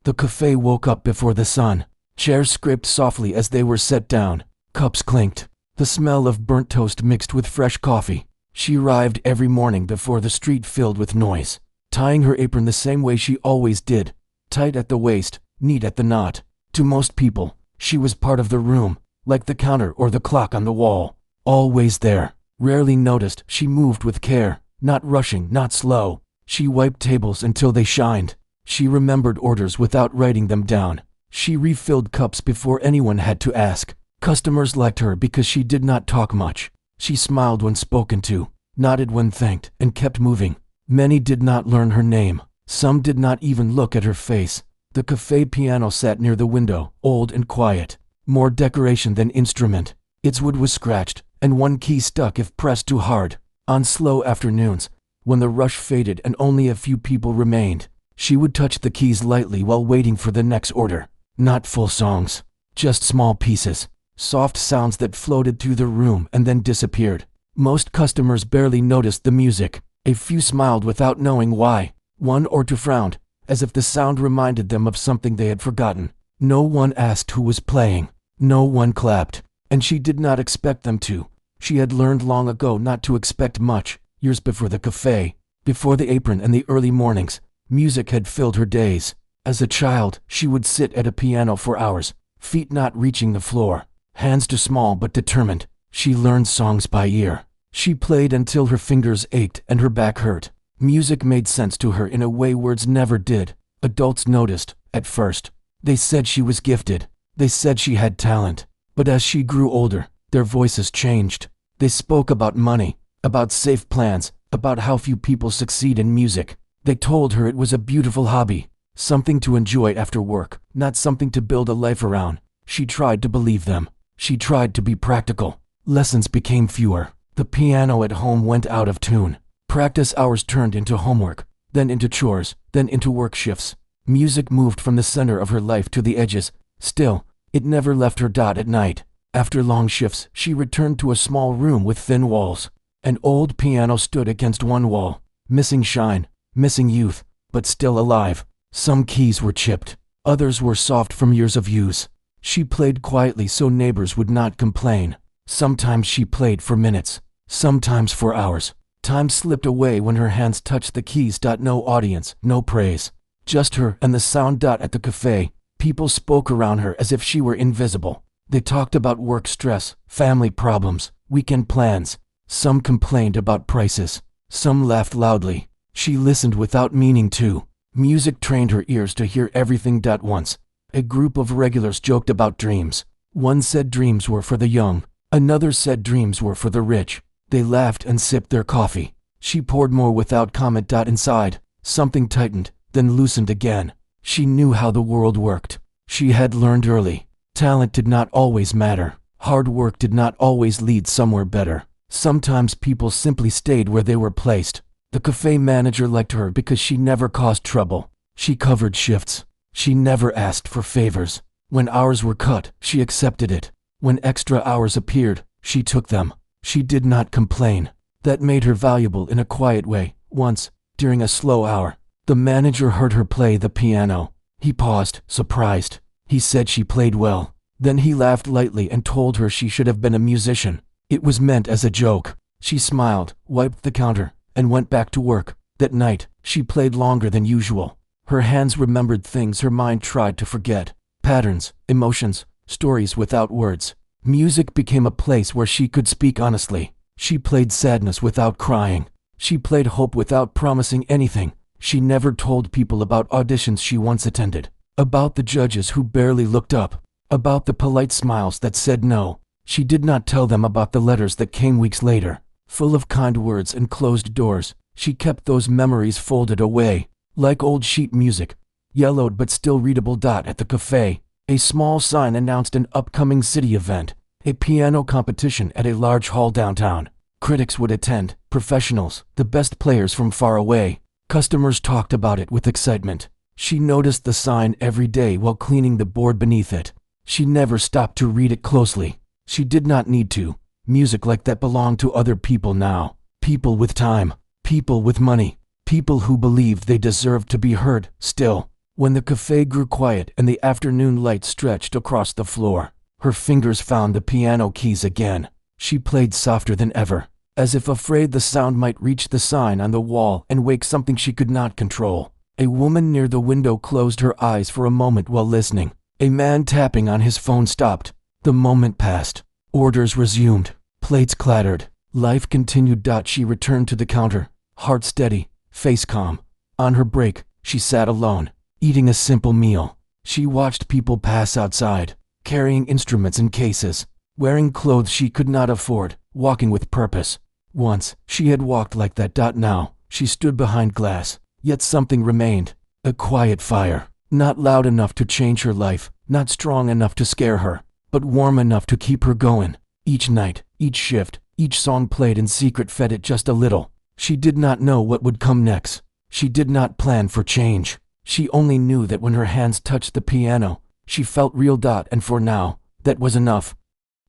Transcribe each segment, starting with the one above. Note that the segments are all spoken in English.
The cafe woke up before the sun. Chairs scraped softly as they were set down. Cups clinked. The smell of burnt toast mixed with fresh coffee. She arrived every morning before the street filled with noise, tying her apron the same way she always did, tight at the waist, neat at the knot. To most people, she was part of the room, like the counter or the clock on the wall. Always there, rarely noticed. She moved with care, not rushing, not slow. She wiped tables until they shined. She remembered orders without writing them down. She refilled cups before anyone had to ask. Customers liked her because she did not talk much. She smiled when spoken to, nodded when thanked, and kept moving. Many did not learn her name. Some did not even look at her face. The cafe piano sat near the window, old and quiet. More decoration than instrument. Its wood was scratched, and one key stuck if pressed too hard. On slow afternoons, when the rush faded and only a few people remained, she would touch the keys lightly while waiting for the next order. Not full songs, just small pieces. Soft sounds that floated through the room and then disappeared. Most customers barely noticed the music. A few smiled without knowing why. One or two frowned, as if the sound reminded them of something they had forgotten. No one asked who was playing. No one clapped, and she did not expect them to. She had learned long ago not to expect much. Years before the cafe, before the apron and the early mornings, music had filled her days. As a child, she would sit at a piano for hours, feet not reaching the floor. Hands too small but determined. She learned songs by ear. She played until her fingers ached and her back hurt. Music made sense to her in a way words never did. Adults noticed, at first. They said she was gifted. They said she had talent. But as she grew older, their voices changed. They spoke about money, about safe plans, about how few people succeed in music. They told her it was a beautiful hobby, something to enjoy after work, not something to build a life around. She tried to believe them. She tried to be practical. Lessons became fewer. The piano at home went out of tune. Practice hours turned into homework, then into chores, then into work shifts. Music moved from the center of her life to the edges. Still, it never left her. At night, after long shifts, she returned to a small room with thin walls. An old piano stood against one wall, missing shine, missing youth, but still alive. Some keys were chipped. Others were soft from years of use. She played quietly so neighbors would not complain. Sometimes she played for minutes, sometimes for hours. Time slipped away when her hands touched the keys. No audience, no praise. Just her and the sound. At the cafe, people spoke around her as if she were invisible. They talked about work stress, family problems, weekend plans. Some complained about prices. Some laughed loudly. She listened without meaning to. Music trained her ears to hear everything. Once, a group of regulars joked about dreams. One said dreams were for the young. Another said dreams were for the rich. They laughed and sipped their coffee. She poured more without comment. Inside, something tightened, then loosened again. She knew how the world worked. She had learned early. Talent did not always matter. Hard work did not always lead somewhere better. Sometimes people simply stayed where they were placed. The cafe manager liked her because she never caused trouble. She covered shifts. She never asked for favors. When hours were cut, she accepted it. When extra hours appeared, she took them. She did not complain. That made her valuable in a quiet way. Once, during a slow hour, the manager heard her play the piano. He paused, surprised. He said she played well. Then he laughed lightly and told her she should have been a musician. It was meant as a joke. She smiled, wiped the counter, and went back to work. That night, she played longer than usual. Her hands remembered things her mind tried to forget. Patterns, emotions, stories without words. Music became a place where she could speak honestly. She played sadness without crying. She played hope without promising anything. She never told people about auditions she once attended, about the judges who barely looked up, about the polite smiles that said no. She did not tell them about the letters that came weeks later, full of kind words and closed doors. She kept those memories folded away, like old sheet music, yellowed but still readable. At the cafe, a small sign announced an upcoming city event, a piano competition at a large hall downtown. Critics would attend, professionals, the best players from far away. Customers talked about it with excitement. She noticed the sign every day while cleaning the board beneath it. She never stopped to read it closely. She did not need to. Music like that belonged to other people now. People with time, people with money, people who believed they deserved to be heard. Still, When the cafe grew quiet and the afternoon light stretched across the floor, her fingers found the piano keys again. She played softer than ever, as if afraid the sound might reach the sign on the wall and wake something she could not control. A woman near the window closed her eyes for a moment while listening. A man tapping on his phone stopped. The moment passed. Orders resumed. Plates clattered. Life continued. She returned to the counter, heart steady, face calm. On her break, she sat alone, eating a simple meal. She watched people pass outside, carrying instruments and cases, wearing clothes she could not afford, walking with purpose. Once, she had walked like that. Now, she stood behind glass, yet something remained. A quiet fire, not loud enough to change her life, not strong enough to scare her, but warm enough to keep her going. Each night, each shift, each song played in secret fed it just a little. She did not know what would come next. She did not plan for change. She only knew that when her hands touched the piano, she felt real. And for now, that was enough.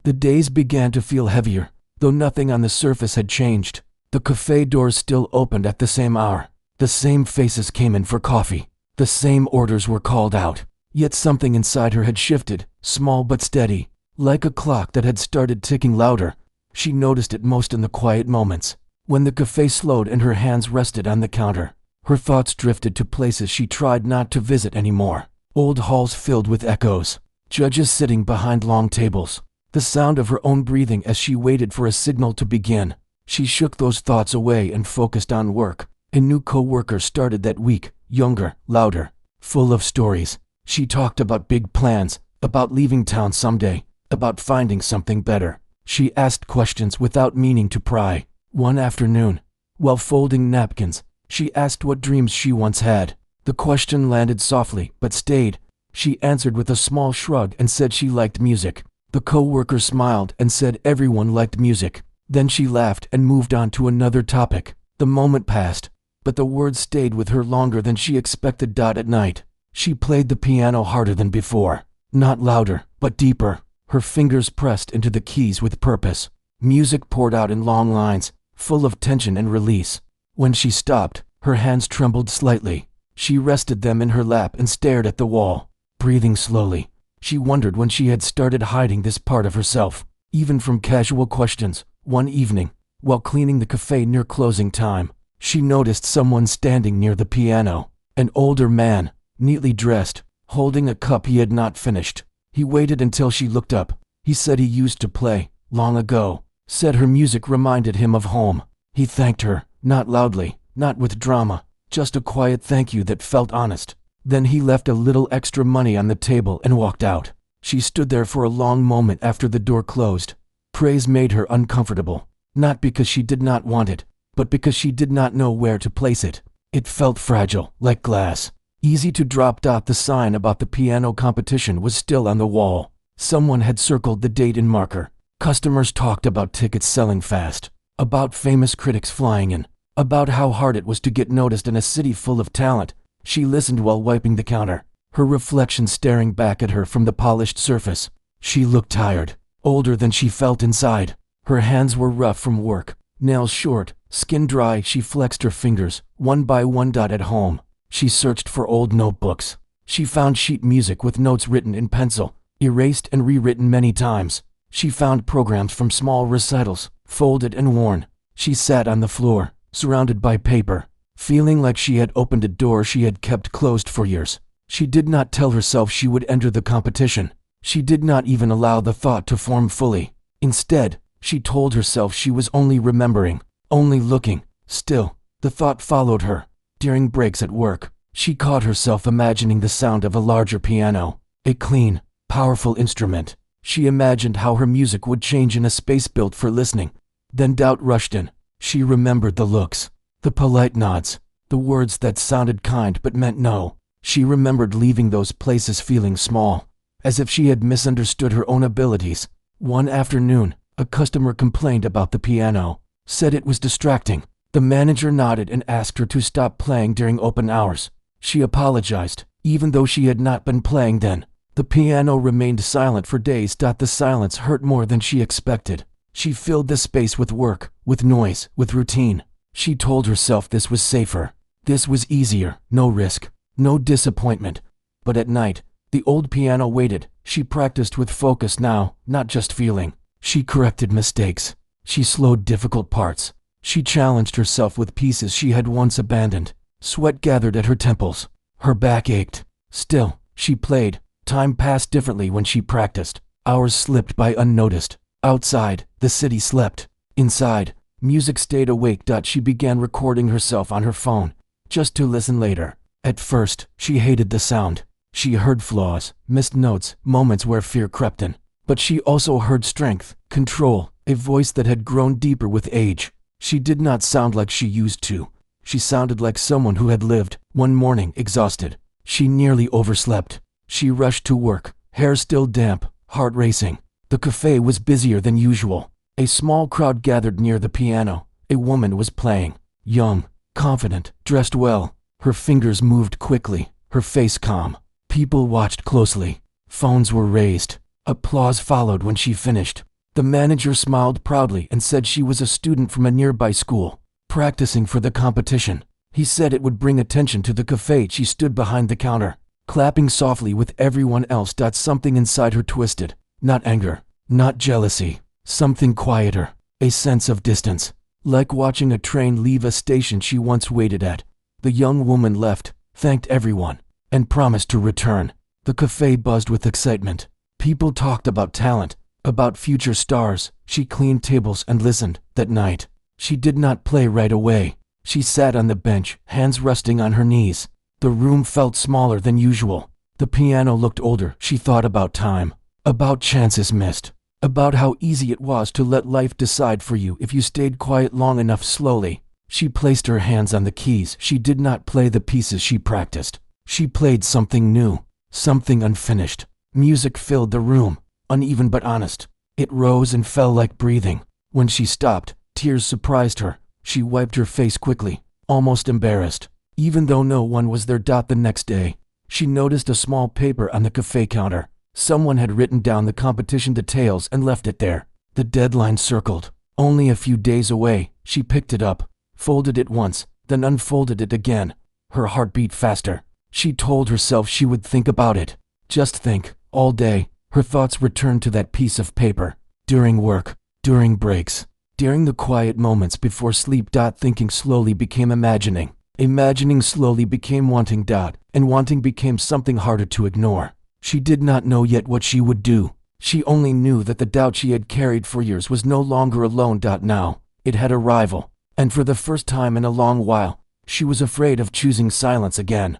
The days began to feel heavier, though nothing on the surface had changed. The cafe doors still opened at the same hour. The same faces came in for coffee. The same orders were called out. Yet something inside her had shifted, small but steady, like a clock that had started ticking louder. She noticed it most in the quiet moments. When the cafe slowed and her hands rested on the counter, her thoughts drifted to places she tried not to visit anymore. Old halls filled with echoes, judges sitting behind long tables, the sound of her own breathing as she waited for a signal to begin. She shook those thoughts away and focused on work. A new co-worker started that week, younger, louder, full of stories. She talked about big plans, about leaving town someday, about finding something better. She asked questions without meaning to pry. One afternoon, while folding napkins, she asked what dreams she once had. The question landed softly, but stayed. She answered with a small shrug and said she liked music. The co-worker smiled and said everyone liked music. Then she laughed and moved on to another topic. The moment passed, but the words stayed with her longer than she expected. At night, she played the piano harder than before. Not louder, but deeper. Her fingers pressed into the keys with purpose. Music poured out in long lines, full of tension and release. When she stopped, her hands trembled slightly. She rested them in her lap and stared at the wall, breathing slowly. She wondered when she had started hiding this part of herself, even from casual questions. One evening, while cleaning the cafe near closing time, she noticed someone standing near the piano. An older man, neatly dressed, holding a cup he had not finished. He waited until she looked up. He said he used to play, long ago. Said her music reminded him of home. He thanked her, not loudly, not with drama, just a quiet thank you that felt honest. Then he left a little extra money on the table and walked out. She stood there for a long moment after the door closed. Praise made her uncomfortable, not because she did not want it, but because she did not know where to place it. It felt fragile, like glass, easy to drop. The sign about the piano competition was still on the wall. Someone had circled the date in marker. Customers talked about tickets selling fast, about famous critics flying in, about how hard it was to get noticed in a city full of talent. She listened while wiping the counter, her reflection staring back at her from the polished surface. She looked tired, older than she felt inside. Her hands were rough from work, nails short, skin dry. She flexed her fingers, one by one. At home, she searched for old notebooks. She found sheet music with notes written in pencil, erased and rewritten many times. She found programs from small recitals, folded and worn. She sat on the floor, surrounded by paper, feeling like she had opened a door she had kept closed for years. She did not tell herself she would enter the competition. She did not even allow the thought to form fully. Instead, she told herself she was only remembering, only looking. Still, the thought followed her. During breaks at work, she caught herself imagining the sound of a larger piano, a clean, powerful instrument. She imagined how her music would change in a space built for listening. Then doubt rushed in. She remembered the looks, the polite nods, the words that sounded kind but meant no. She remembered leaving those places feeling small, as if she had misunderstood her own abilities. One afternoon, a customer complained about the piano, said it was distracting. The manager nodded and asked her to stop playing during open hours. She apologized, even though she had not been playing then. The piano remained silent for days. The silence hurt more than she expected. She filled the space with work, with noise, with routine. She told herself this was safer. This was easier, no risk. no disappointment. But at night, the old piano waited. She practiced with focus now, not just feeling. She corrected mistakes. She slowed difficult parts. She challenged herself with pieces she had once abandoned. Sweat gathered at her temples. Her back ached. Still, she played. Time passed differently when she practiced. Hours slipped by unnoticed. Outside, the city slept. Inside, music stayed awake. She began recording herself on her phone, just to listen later. At first, she hated the sound. She heard flaws, missed notes, moments where fear crept in. But she also heard strength, control, a voice that had grown deeper with age. She did not sound like she used to. She sounded like someone who had lived. One morning, exhausted, she nearly overslept. She rushed to work, hair still damp, heart racing. The cafe was busier than usual. A small crowd gathered near the piano. A woman was playing. Young, confident, dressed well. Her fingers moved quickly, her face calm. People watched closely. Phones were raised. Applause followed when she finished. The manager smiled proudly and said she was a student from a nearby school, practicing for the competition. He said it would bring attention to the cafe. She stood behind the counter, clapping softly with everyone else. Something inside her twisted. Not anger, not jealousy, something quieter, a sense of distance, like watching a train leave a station she once waited at. The young woman left, thanked everyone, and promised to return. The cafe buzzed with excitement. People talked about talent, about future stars. She cleaned tables and listened. That night, she did not play right away. She sat on the bench, hands resting on her knees. The room felt smaller than usual. The piano looked older. She thought about time, about chances missed, about how easy it was to let life decide for you if you stayed quiet long enough. Slowly, she placed her hands on the keys. She did not play the pieces she practiced. She played something new, something unfinished. Music filled the room, uneven but honest. It rose and fell like breathing. When she stopped, tears surprised her. She wiped her face quickly, almost embarrassed, even though no one was there. The next day, she noticed a small paper on the cafe counter. Someone had written down the competition details and left it there. The deadline circled, only a few days away. She picked it up, folded it once, then unfolded it again. Her heart beat faster. She told herself she would think about it. Just think, all day. Her thoughts returned to that piece of paper. During work, during breaks, during the quiet moments before sleep. Thinking slowly became imagining. Imagining slowly became wanting. And wanting became something harder to ignore. She did not know yet what she would do. She only knew that the doubt she had carried for years was no longer alone. Now, it had a rival. And for the first time in a long while, she was afraid of choosing silence again.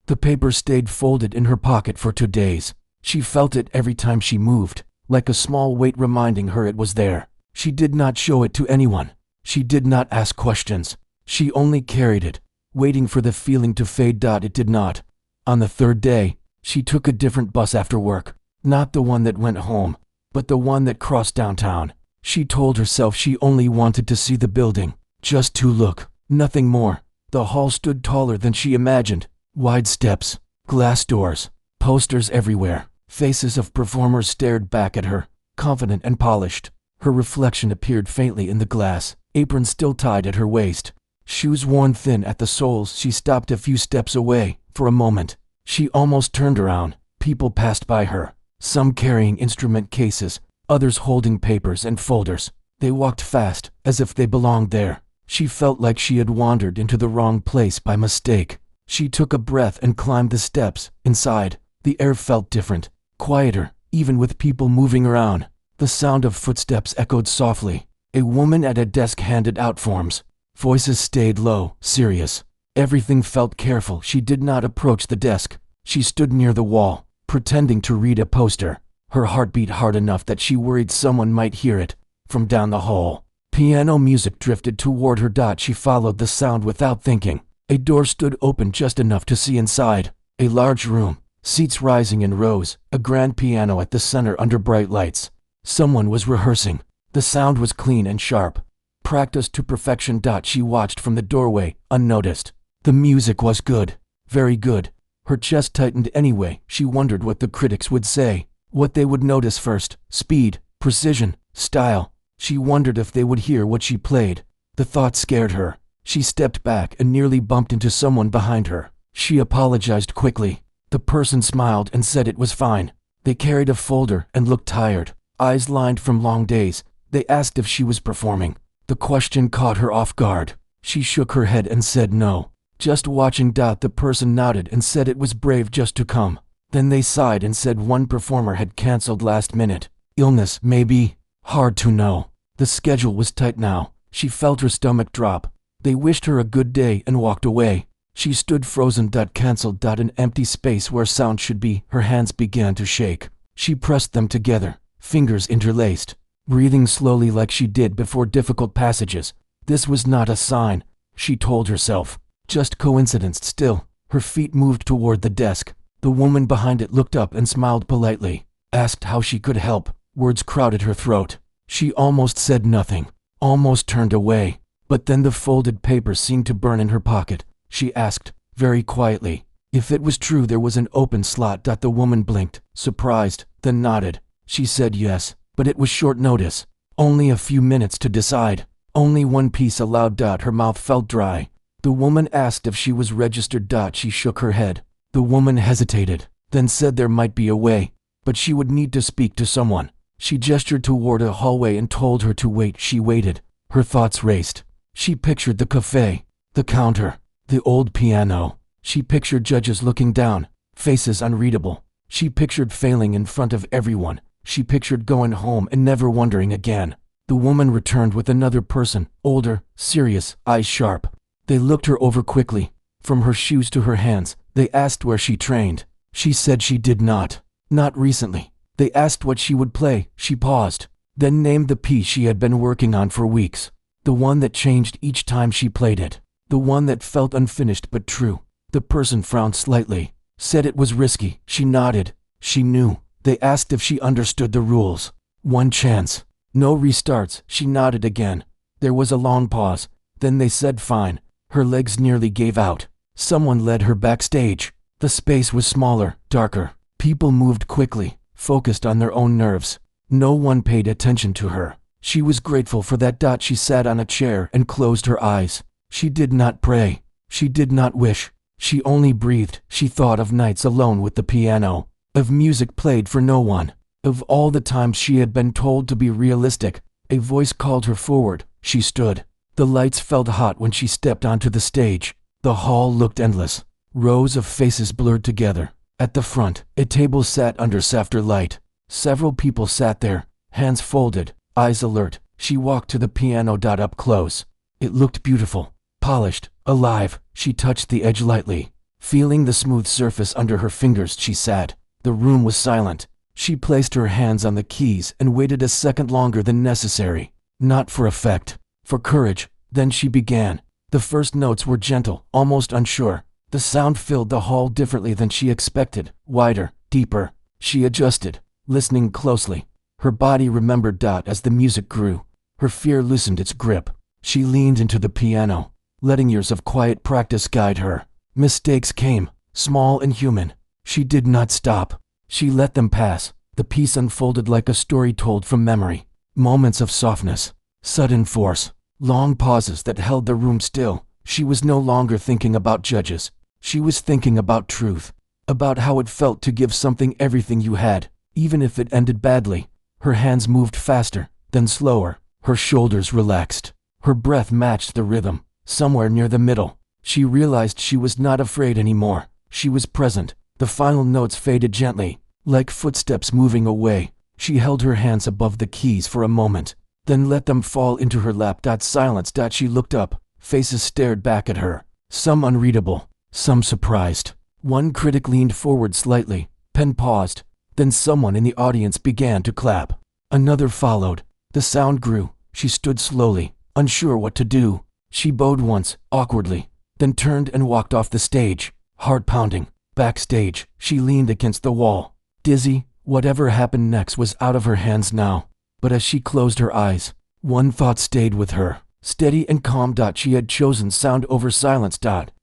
The paper stayed folded in her pocket for 2 days. She felt it every time she moved, like a small weight reminding her it was there. She did not show it to anyone. She did not ask questions. She only carried it, waiting for the feeling to fade. It did not. On the 3rd day, she took a different bus after work. Not the one that went home, but the one that crossed downtown. She told herself she only wanted to see the building, just to look, nothing more. The hall stood taller than she imagined. Wide steps, glass doors, posters everywhere. Faces of performers stared back at her, confident and polished. Her reflection appeared faintly in the glass, apron still tied at her waist, shoes worn thin at the soles. She stopped a few steps away. For a moment, she almost turned around. People passed by her, some carrying instrument cases, others holding papers and folders. They walked fast, as if they belonged there. She felt like she had wandered into the wrong place by mistake. She took a breath and climbed the steps. Inside, the air felt different, quieter, even with people moving around. The sound of footsteps echoed softly. A woman at a desk handed out forms. Voices stayed low, serious. Everything felt careful. She did not approach the desk. She stood near the wall, pretending to read a poster. Her heart beat hard enough that she worried someone might hear it. From down the hall, piano music drifted toward her. She followed the sound without thinking. A door stood open just enough to see inside. A large room, seats rising in rows, a grand piano at the center under bright lights. Someone was rehearsing. The sound was clean and sharp, practiced to perfection. She watched from the doorway, unnoticed. The music was good, very good. Her chest tightened anyway. She wondered what the critics would say, what they would notice first. Speed, precision, style. She wondered if they would hear what she played. The thought scared her. She stepped back and nearly bumped into someone behind her. She apologized quickly. The person smiled and said it was fine. They carried a folder and looked tired, eyes lined from long days. They asked if she was performing. The question caught her off guard. She shook her head and said no. Just watching. The person nodded and said it was brave just to come. Then they sighed and said one performer had canceled last minute. Illness, maybe? Hard to know. The schedule was tight now. She felt her stomach drop. They wished her a good day and walked away. She stood frozen. Cancelled. An empty space where sound should be. Her hands began to shake. She pressed them together, fingers interlaced, breathing slowly like she did before difficult passages. This was not a sign, she told herself. Just coincidence. Still, her feet moved toward the desk. The woman behind it looked up and smiled politely, asked how she could help. Words crowded her throat. She almost said nothing, almost turned away. But then the folded paper seemed to burn in her pocket. She asked, very quietly, if it was true there was an open slot. The woman blinked, surprised, then nodded. She said yes, but it was short notice. Only a few minutes to decide. Only one piece allowed. Her mouth felt dry. The woman asked if she was registered. She shook her head. The woman hesitated, then said there might be a way, but she would need to speak to someone. She gestured toward a hallway and told her to wait. She waited. Her thoughts raced. She pictured the cafe, the counter, the old piano. She pictured judges looking down, faces unreadable. She pictured failing in front of everyone. She pictured going home and never wondering again. The woman returned with another person, older, serious, eyes sharp. They looked her over quickly, from her shoes to her hands. They asked where she trained. She said she did not. Not recently. They asked what she would play. She paused, then named the piece she had been working on for weeks. The one that changed each time she played it. The one that felt unfinished but true. The person frowned slightly, said it was risky. She nodded. She knew. They asked if she understood the rules. One chance. No restarts. She nodded again. There was a long pause. Then they said fine. Her legs nearly gave out. Someone led her backstage. The space was smaller, darker. People moved quickly, focused on their own nerves. No one paid attention to her. She was grateful for that. She sat on a chair and closed her eyes. She did not pray. She did not wish. She only breathed. She thought of nights alone with the piano, of music played for no one, of all the times she had been told to be realistic. A voice called her forward. She stood. The lights felt hot when she stepped onto the stage. The hall looked endless. Rows of faces blurred together. At the front, a table sat under softer light. Several people sat there, hands folded, eyes alert. She walked to the piano. Up close. It looked beautiful, polished, alive. She touched the edge lightly, feeling the smooth surface under her fingers. She sat. The room was silent. She placed her hands on the keys and waited a second longer than necessary. Not for effect, for courage. Then she began. The first notes were gentle, almost unsure. The sound filled the hall differently than she expected, wider, deeper. She adjusted, listening closely. Her body remembered. As the music grew, her fear loosened its grip. She leaned into the piano, letting years of quiet practice guide her. Mistakes came, small and human. She did not stop. She let them pass. The piece unfolded like a story told from memory. Moments of softness, sudden force, long pauses that held the room still. She was no longer thinking about judges. She was thinking about truth, about how it felt to give something everything you had, even if it ended badly. Her hands moved faster, then slower. Her shoulders relaxed. Her breath matched the rhythm, somewhere near the middle. She realized she was not afraid anymore. She was present. The final notes faded gently, like footsteps moving away. She held her hands above the keys for a moment, then let them fall into her lap. Silence. She looked up. Faces stared back at her, some unreadable, some surprised. One critic leaned forward slightly. Pen paused. Then someone in the audience began to clap. Another followed. The sound grew. She stood slowly, unsure what to do. She bowed once, awkwardly, then turned and walked off the stage, heart pounding. Backstage, she leaned against the wall, dizzy. Whatever happened next was out of her hands now. But as she closed her eyes, one thought stayed with her, steady and calm. She had chosen sound over silence.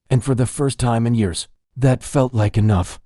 And for the first time in years, that felt like enough.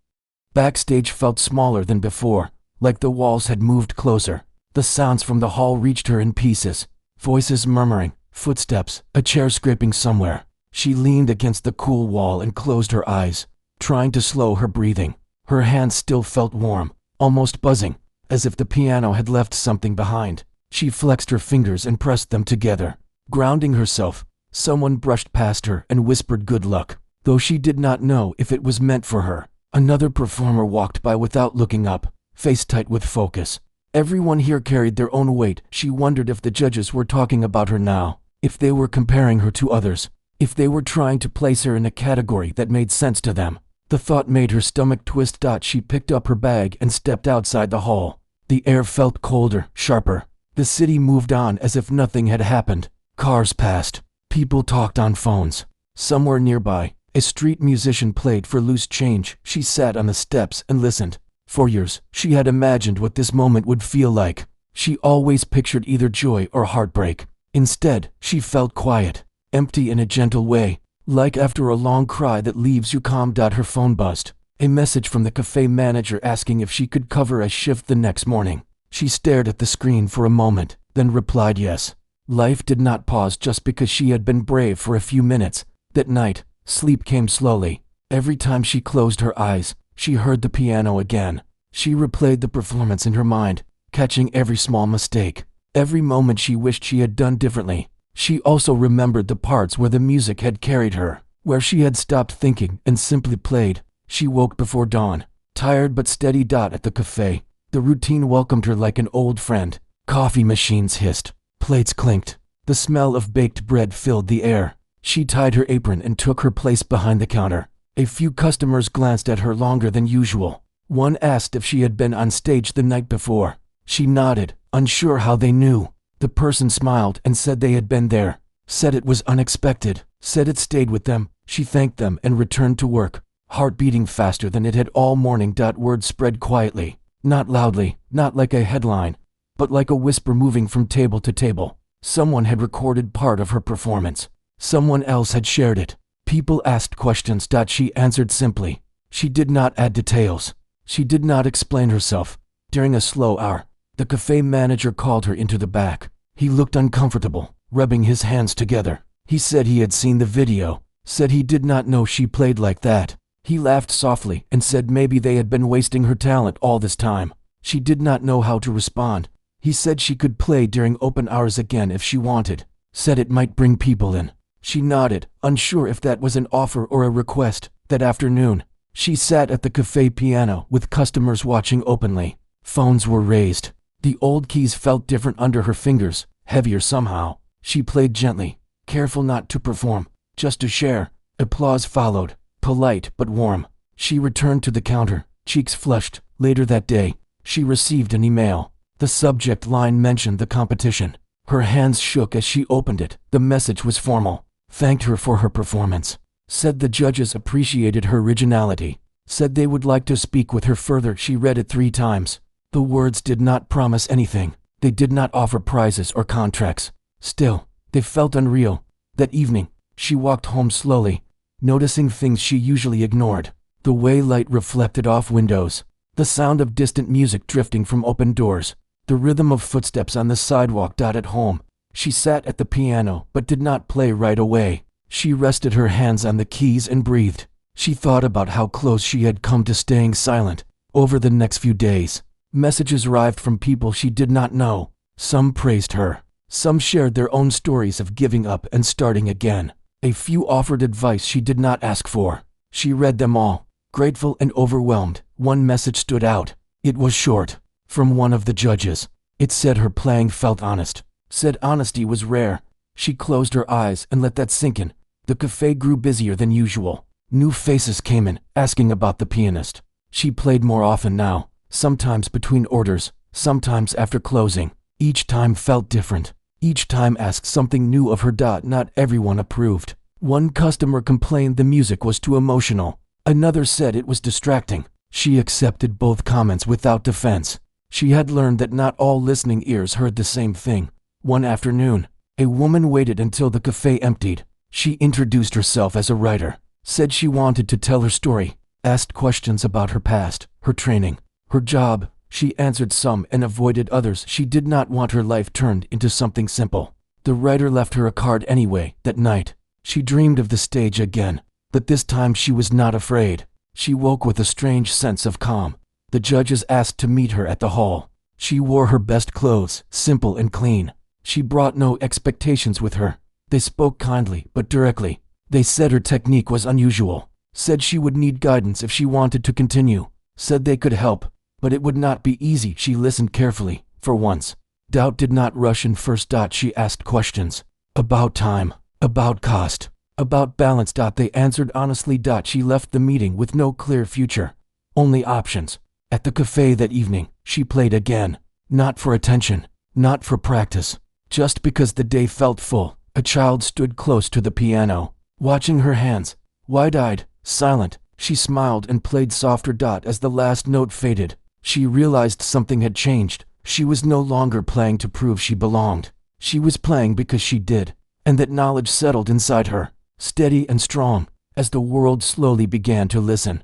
Backstage felt smaller than before, like the walls had moved closer. The sounds from the hall reached her in pieces, voices murmuring, footsteps, a chair scraping somewhere. She leaned against the cool wall and closed her eyes. trying to slow her breathing. Her hands still felt warm, almost buzzing, as if the piano had left something behind. She flexed her fingers and pressed them together. Grounding herself, someone brushed past her and whispered good luck, though she did not know if it was meant for her. Another performer walked by without looking up, face tight with focus. Everyone here carried their own weight. She wondered if the judges were talking about her now, if they were comparing her to others, if they were trying to place her in a category that made sense to them. The thought made her stomach twist. She picked up her bag and stepped outside the hall. The air felt colder, sharper. The city moved on as if nothing had happened. Cars passed. People talked on phones. Somewhere nearby, a street musician played for loose change. She sat on the steps and listened. For years, she had imagined what this moment would feel like. She always pictured either joy or heartbreak. Instead, she felt quiet, empty in a gentle way, like after a long cry that leaves you calm. Her phone buzzed. A message from the cafe manager asking if she could cover a shift the next morning. She stared at the screen for a moment, then replied yes. Life did not pause just because she had been brave for a few minutes. That night, sleep came slowly. Every time she closed her eyes, she heard the piano again. She replayed the performance in her mind, catching every small mistake, every moment she wished she had done differently. She also remembered the parts where the music had carried her, where she had stopped thinking and simply played. She woke before dawn, tired but steady. At the cafe, the routine welcomed her like an old friend. Coffee machines hissed, plates clinked, the smell of baked bread filled the air. She tied her apron and took her place behind the counter. A few customers glanced at her longer than usual. One asked if she had been on stage the night before. She nodded, unsure how they knew. The person smiled and said they had been there, said it was unexpected, said it stayed with them. She thanked them and returned to work, heart beating faster than it had all morning. Word spread quietly, not loudly, not like a headline, but like a whisper moving from table to table. Someone had recorded part of her performance. Someone else had shared it. People asked questions. She answered simply. She did not add details. She did not explain herself. During a slow hour, the cafe manager called her into the back. He looked uncomfortable, rubbing his hands together. He said he had seen the video, said he did not know she played like that. He laughed softly and said maybe they had been wasting her talent all this time. She did not know how to respond. He said she could play during open hours again if she wanted, said it might bring people in. She nodded, unsure if that was an offer or a request. That afternoon, she sat at the cafe piano with customers watching openly. Phones were raised. The old keys felt different under her fingers, heavier somehow. She played gently, careful not to perform, just to share. Applause followed, polite but warm. She returned to the counter, cheeks flushed. Later that day, she received an email. The subject line mentioned the competition. Her hands shook as she opened it. The message was formal. Thanked her for her performance. Said the judges appreciated her originality. Said they would like to speak with her further. She read it 3 times. The words did not promise anything. They did not offer prizes or contracts. Still, they felt unreal. That evening, she walked home slowly, noticing things she usually ignored. The way light reflected off windows. The sound of distant music drifting from open doors. The rhythm of footsteps on the sidewalk. At home, she sat at the piano but did not play right away. She rested her hands on the keys and breathed. She thought about how close she had come to staying silent. Over the next few days, messages arrived from people she did not know. Some praised her. Some shared their own stories of giving up and starting again. A few offered advice she did not ask for. She read them all, grateful and overwhelmed. One message stood out. It was short, from one of the judges. It said her playing felt honest. Said honesty was rare. She closed her eyes and let that sink in. The cafe grew busier than usual. New faces came in, asking about the pianist. She played more often now, sometimes between orders, sometimes after closing. Each time felt different. Each time asked something new of her. Not everyone approved. One customer complained the music was too emotional. Another said it was distracting. She accepted both comments without defense. She had learned that not all listening ears heard the same thing. One afternoon, a woman waited until the cafe emptied. She introduced herself as a writer, said she wanted to tell her story, asked questions about her past, her training, her job. She answered some and avoided others. She did not want her life turned into something simple. The writer left her a card anyway. That night, she dreamed of the stage again, but this time she was not afraid. She woke with a strange sense of calm. The judges asked to meet her at the hall. She wore her best clothes, simple and clean. She brought no expectations with her. They spoke kindly but directly. They said her technique was unusual, said she would need guidance if she wanted to continue, said they could help, but it would not be easy. She listened carefully, for once. Doubt did not rush in first. She asked questions. About time, about cost, about balance. They answered honestly. She left the meeting with no clear future, only options. At the cafe that evening, she played again. Not for attention, not for practice, just because the day felt full. A child stood close to the piano, watching her hands. Wide-eyed, silent, she smiled and played softer. As the last note faded, she realized something had changed. She was no longer playing to prove she belonged. She was playing because she did, and that knowledge settled inside her, steady and strong, as the world slowly began to listen.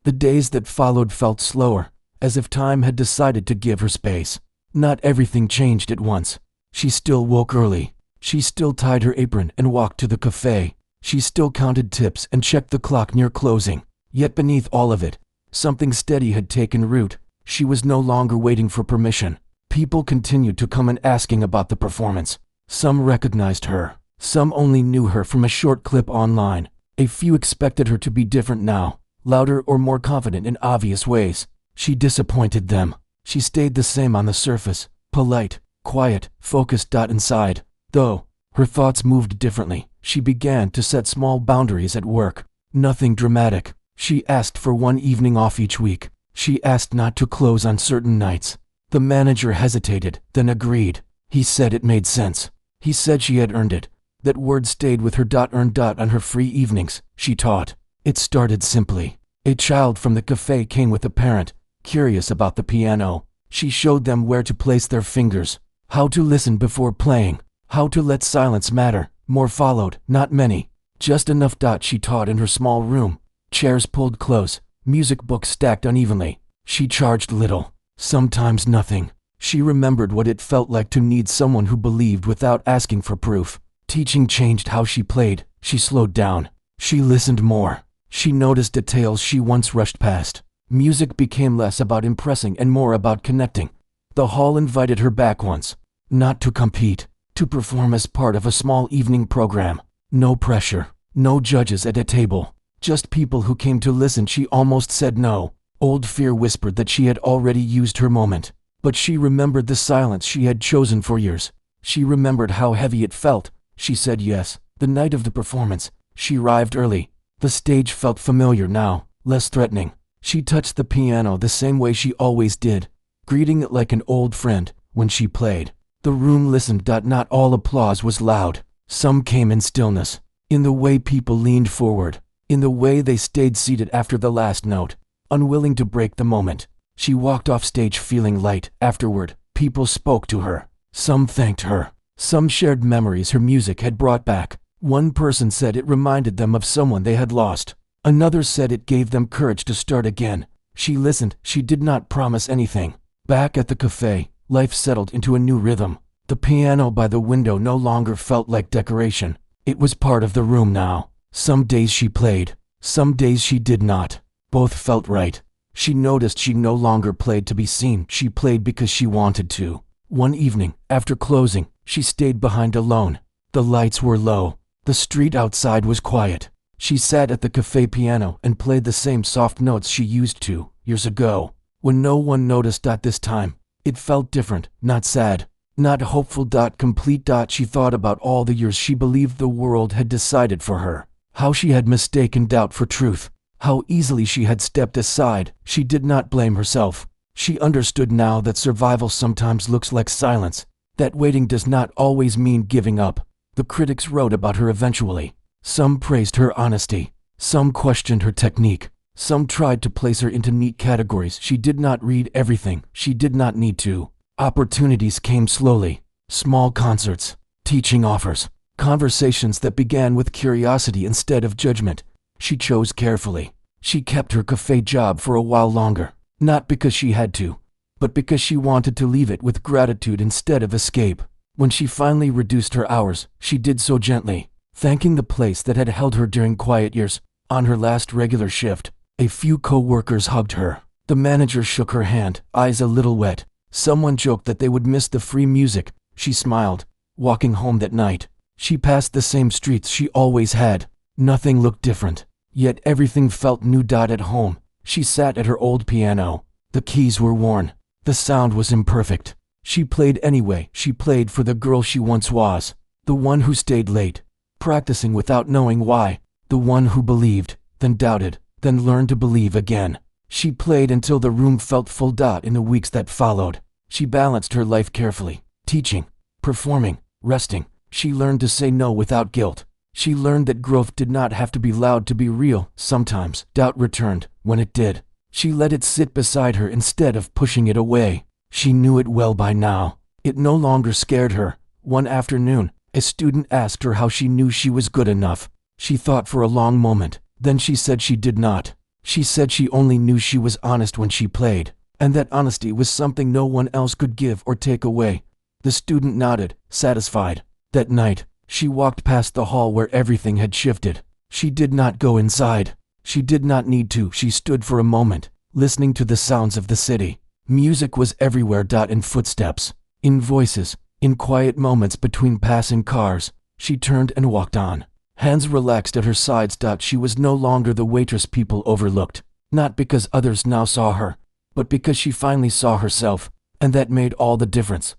The days that followed felt slower, as if time had decided to give her space. Not everything changed at once. She still woke early. She still tied her apron and walked to the cafe. She still counted tips and checked the clock near closing. Yet beneath all of it, something steady had taken root. She was no longer waiting for permission. People continued to come and asking about the performance. Some recognized her. Some only knew her from a short clip online. A few expected her to be different now, louder or more confident in obvious ways. She disappointed them. She stayed the same on the surface, polite, quiet, focused. Inside, though, her thoughts moved differently. She began to set small boundaries at work. Nothing dramatic. She asked for one evening off each week. She asked not to close on certain nights. The manager hesitated, then agreed. He said it made sense. He said she had earned it. That word stayed with her. Earned. On her free evenings, she taught. It started simply. A child from the cafe came with a parent, curious about the piano. She showed them where to place their fingers, how to listen before playing, how to let silence matter. More followed, not many, just enough. She taught in her small room, chairs pulled close, music books stacked unevenly. She charged little, sometimes nothing. She remembered what it felt like to need someone who believed without asking for proof. Teaching changed how she played. She slowed down. She listened more. She noticed details she once rushed past. Music became less about impressing and more about connecting. The hall invited her back once, not to compete, to perform as part of a small evening program. No pressure, no judges at a table, just people who came to listen. She almost said no. Old fear whispered that she had already used her moment. But she remembered the silence she had chosen for years. She remembered how heavy it felt. She said yes. The night of the performance, she arrived early. The stage felt familiar now, less threatening. She touched the piano the same way she always did, greeting it like an old friend. When she played, the room listened. Not all applause was loud. Some came in stillness, in the way people leaned forward, in the way they stayed seated after the last note, unwilling to break the moment. She walked off stage feeling light. Afterward, people spoke to her. Some thanked her. Some shared memories her music had brought back. One person said it reminded them of someone they had lost. Another said it gave them courage to start again. She listened. She did not promise anything. Back at the cafe, life settled into a new rhythm. The piano by the window no longer felt like decoration. It was part of the room now. Some days she played. Some days she did not. Both felt right. She noticed she no longer played to be seen. She played because she wanted to. One evening, after closing, she stayed behind alone. The lights were low. The street outside was quiet. She sat at the cafe piano and played the same soft notes she used to, years ago, when no one noticed. This time, it felt different, not sad, not hopeful. Complete. She thought about all the years she believed the world had decided for her, how she had mistaken doubt for truth, how easily she had stepped aside. She did not blame herself. She understood now that survival sometimes looks like silence, that waiting does not always mean giving up. The critics wrote about her eventually. Some praised her honesty. Some questioned her technique. Some tried to place her into neat categories. She did not read everything. She did not need to. Opportunities came slowly. Small concerts, teaching offers, conversations that began with curiosity instead of judgment. She chose carefully. She kept her cafe job for a while longer, not because she had to, but because she wanted to leave it with gratitude instead of escape. When she finally reduced her hours, she did so gently, thanking the place that had held her during quiet years. On her last regular shift, A few co-workers hugged her. The manager shook her hand, eyes a little wet. Someone joked that they would miss the free music. She smiled. Walking home that night, she passed the same streets she always had. Nothing looked different, yet everything felt new. At home, she sat at her old piano. The keys were worn. The sound was imperfect. She played anyway. She played for the girl she once was. The one who stayed late, practicing without knowing why. The one who believed, then doubted, then learned to believe again. She played until the room felt full. In the weeks that followed, she balanced her life carefully, teaching, performing, resting. She learned to say no without guilt. She learned that growth did not have to be loud to be real. Sometimes, doubt returned. When it did, she let it sit beside her instead of pushing it away. She knew it well by now. It no longer scared her. One afternoon, a student asked her how she knew she was good enough. She thought for a long moment. Then she said she did not. She said she only knew she was honest when she played, and that honesty was something no one else could give or take away. The student nodded, satisfied. That night, she walked past the hall where everything had shifted. She did not go inside. She did not need to. She stood for a moment, listening to the sounds of the city. Music was everywhere. In footsteps, in voices, in quiet moments between passing cars. She turned and walked on. Hands relaxed at her sides. She was no longer the waitress people overlooked. Not because others now saw her, but because she finally saw herself, and that made all the difference.